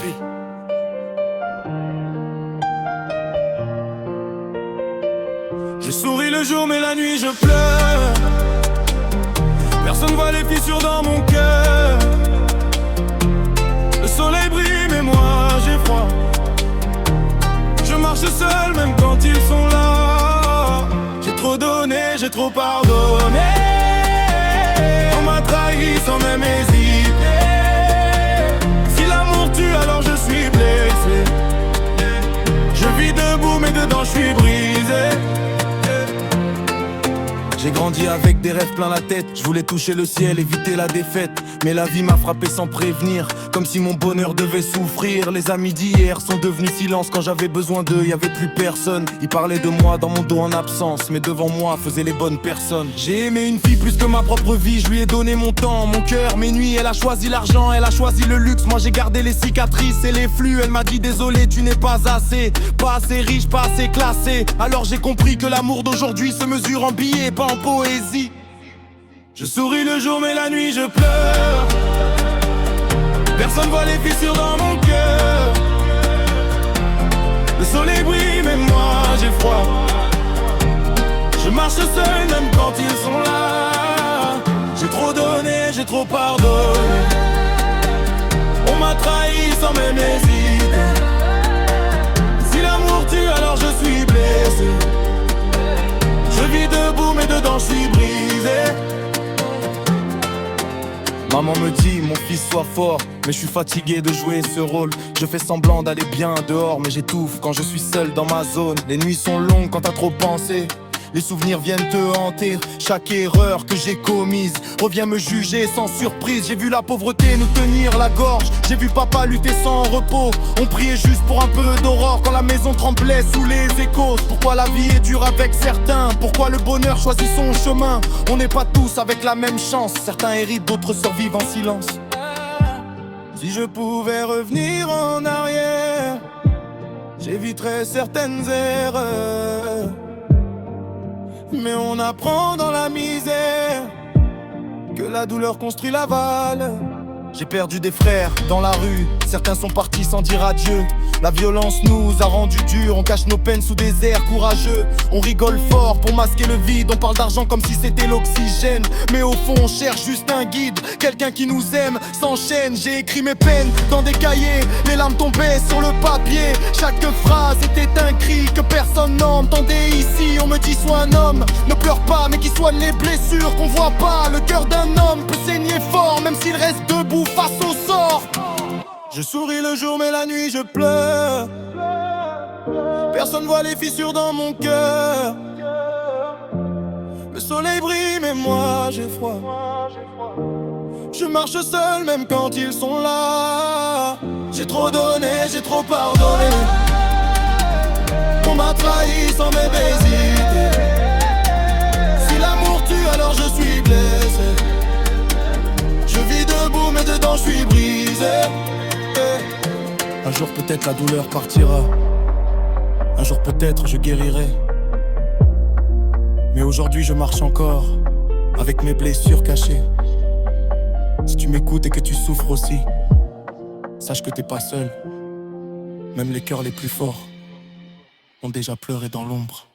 Paris. Je souris le jour mais la nuit je pleure. Personne voit les fissures dans mon cœur. Le soleil brille mais moi j'ai froid. Je marche seul même quand ils sont là. J'ai trop donné, j'ai trop pardonné. On m'a trahi sans même hésiter. Si l'amour tue alors je suis blessé. Je vis debout mais dedans je suis brisé. J'ai grandi avec des rêves plein la tête. Je voulais toucher le ciel, éviter la défaite. Mais la vie m'a frappé sans prévenir, comme si mon bonheur devait souffrir. Les amis d'hier sont devenus silence. Quand j'avais besoin d'eux, y'avait plus personne. Ils parlaient de moi dans mon dos en absence, mais devant moi faisaient les bonnes personnes. J'ai aimé une fille plus que ma propre vie. Je lui ai donné mon temps, mon cœur, mes nuits. Elle a choisi l'argent, elle a choisi le luxe. Moi j'ai gardé les cicatrices et les flux. Elle m'a dit désolé, tu n'es pas assez riche, pas assez classé. Alors j'ai compris que l'amour d'aujourd'hui se mesure en billets, pas en poésie. Je souris le jour mais la nuit je pleure. Personne voit les fissures dans mon cœur. Le soleil brille mais moi j'ai froid. Je marche seul même quand ils sont là. J'ai trop donné, j'ai trop pardonné. On m'a trahi sans même hésiter. Si l'amour tue alors je suis blessé. Je vis debout mais dedans je suis brisé. Maman me dit, mon fils sois fort. Mais je suis fatigué de jouer ce rôle. Je fais semblant d'aller bien dehors, mais j'étouffe quand je suis seul dans ma zone. Les nuits sont longues quand t'as trop pensé. Les souvenirs viennent te hanter. Chaque erreur que j'ai commise revient me juger sans surprise. J'ai vu la pauvreté nous tenir la gorge. J'ai vu papa lutter sans repos. On priait juste pour un peu d'aurore quand la maison tremblait sous les échos. Pourquoi la vie est dure avec certains? Pourquoi le bonheur choisit son chemin? On n'est pas tous avec la même chance. Certains héritent, d'autres survivent en silence. Si je pouvais revenir en arrière, j'éviterais certaines erreurs. Mais on apprend dans la misère que la douleur construit la valeur. J'ai perdu des frères dans la rue, certains sont partis sans dire adieu. La violence nous a rendus durs, on cache nos peines sous des airs courageux. On rigole fort pour masquer le vide, on parle d'argent comme si c'était l'oxygène. Mais au fond on cherche juste un guide, quelqu'un qui nous aime, s'enchaîne. J'ai écrit mes peines dans des cahiers, les larmes tombaient sur le papier. Chaque phrase était un cri que personne n'entendait ici. On me dit sois un homme, ne pleure pas mais qui soigne les blessures qu'on voit pas. Le cœur d'un homme peut saigner fort même s'il reste debout face au sort. Je souris le jour mais la nuit je pleure. Personne voit les fissures dans mon cœur. Le soleil brille mais moi j'ai froid. Je marche seul même quand ils sont là. J'ai trop donné, j'ai trop pardonné. On m'a trahi sans même hésiter. Si l'amour tue alors je suis blessé. Je vis debout mais dedans je suis brisé. Un jour peut-être la douleur partira. Un jour peut-être je guérirai. Mais aujourd'hui je marche encore avec mes blessures cachées. Si tu m'écoutes et que tu souffres aussi, sache que t'es pas seul. Même les cœurs les plus forts ont déjà pleuré dans l'ombre.